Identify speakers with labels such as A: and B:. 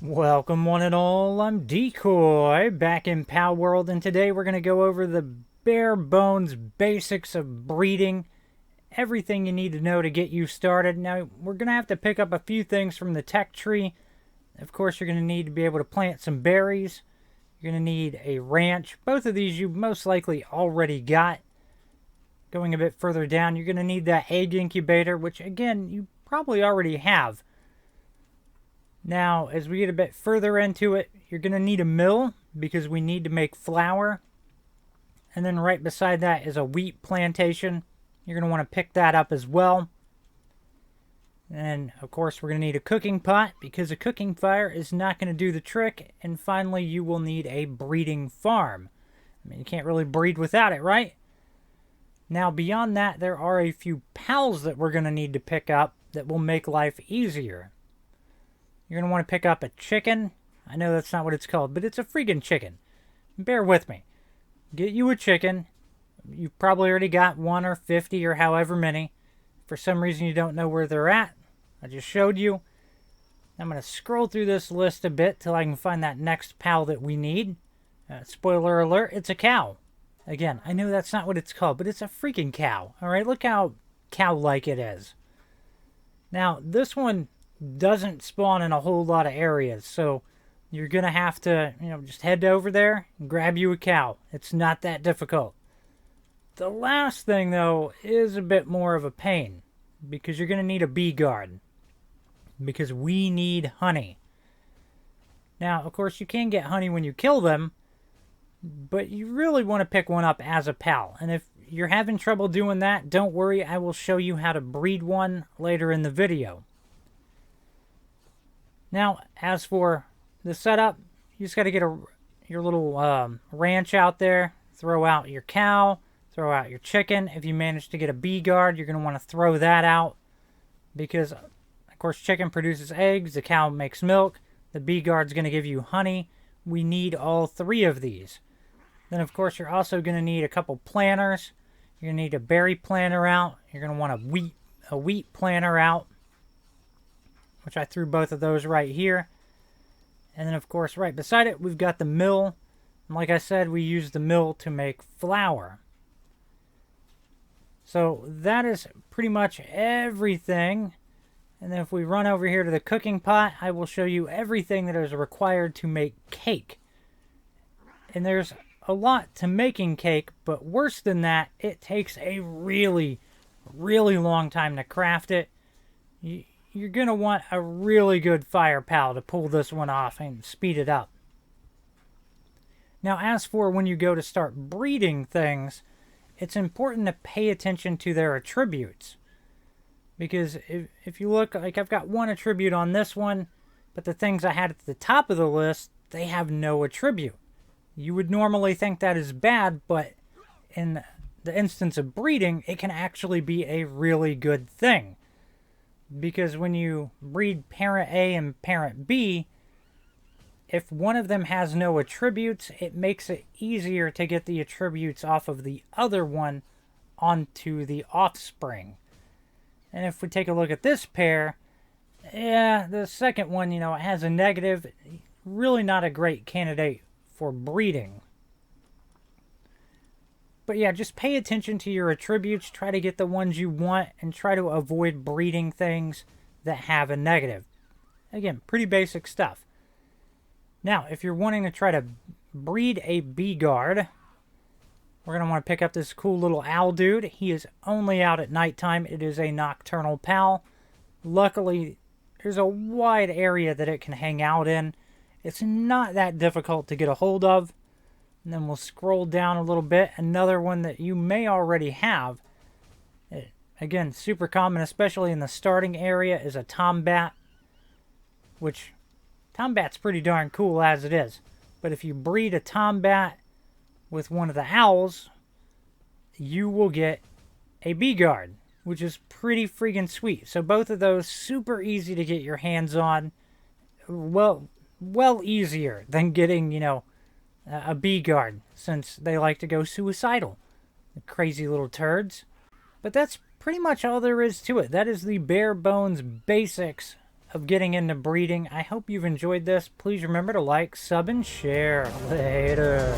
A: Welcome one and all, I'm Decoy, back in Palworld, and today we're going to go over the bare bones basics of breeding, everything you need to know to get you started. Now, we're going to have to pick up a few things from the tech tree. Of course, you're going to need to be able to plant some berries. You're going to need a ranch. Both of these you most likely already got. Going a bit further down, you're going to need that egg incubator, which again, you probably already have. Now, as we get a bit further into it, you're going to need a mill because we need to make flour. And then right beside that is a wheat plantation. You're going to want to pick that up as well. And, of course, we're going to need a cooking pot because a cooking fire is not going to do the trick. And finally, you will need a breeding farm. I mean, you can't really breed without it, right? Now, beyond that, there are a few pals that we're going to need to pick up that will make life easier. You're going to want to pick up a chicken. I know that's not what it's called, but it's a freaking chicken. Bear with me. Get you a chicken. You've probably already got 1 or 50 or however many. For some reason you don't know where they're at. I just showed you. I'm going to scroll through this list a bit till I can find that next pal that we need. Spoiler alert, it's a cow. Again, I know that's not what it's called, but it's a freaking cow. Alright, look how cow-like it is. Now, this one doesn't spawn in a whole lot of areas, so you're gonna have to, just head over there and grab you a cow. It's not that difficult. The last thing, though, is a bit more of a pain, because you're gonna need a Beegarde, because we need honey. Now, of course, you can get honey when you kill them, but you really want to pick one up as a pal, and if you're having trouble doing that, don't worry, I will show you how to breed one later in the video. Now, as for the setup, you just got to get your little ranch out there, throw out your cow, throw out your chicken. If you manage to get a Beegarde, you're going to want to throw that out because, of course, chicken produces eggs, the cow makes milk, the Beegarde's going to give you honey. We need all 3 of these. Then, of course, you're also going to need a couple planters. You're going to need a berry planter out. You're going to want a wheat planter out, which I threw both of those right here. And then, of course, right beside it, we've got the mill. And like I said, we use the mill to make flour. So that is pretty much everything. And then if we run over here to the cooking pot, I will show you everything that is required to make cake. And there's a lot to making cake, but worse than that, it takes a really, really long time to craft it. You're going to want a really good fire pal to pull this one off and speed it up. Now, as for when you go to start breeding things, it's important to pay attention to their attributes. Because if you look, like I've got one attribute on this one, but the things I had at the top of the list, they have no attribute. You would normally think that is bad, but in the instance of breeding, it can actually be a really good thing. Because when you breed parent A and parent B, if one of them has no attributes, it makes it easier to get the attributes off of the other one onto the offspring. And if we take a look at this pair, yeah, the second one, it has a negative. Really not a great candidate for breeding. But yeah, just pay attention to your attributes, try to get the ones you want, and try to avoid breeding things that have a negative. Again, pretty basic stuff. Now, if you're wanting to try to breed a Beegarde, we're going to want to pick up this cool little owl dude. He is only out at nighttime. It is a nocturnal pal. Luckily, there's a wide area that it can hang out in. It's not that difficult to get a hold of. And then we'll scroll down a little bit. Another one that you may already have. Again, super common, especially in the starting area, is a tombat. Which, tombat's pretty darn cool as it is. But if you breed a tombat with one of the owls, you will get a Beegarde, which is pretty freaking sweet. So both of those, super easy to get your hands on. Well easier than getting, a Beegarde, since they like to go suicidal. The crazy little turds. But that's pretty much all there is to it. That is the bare bones basics of getting into breeding. I hope you've enjoyed this. Please remember to like, sub, and share. Later.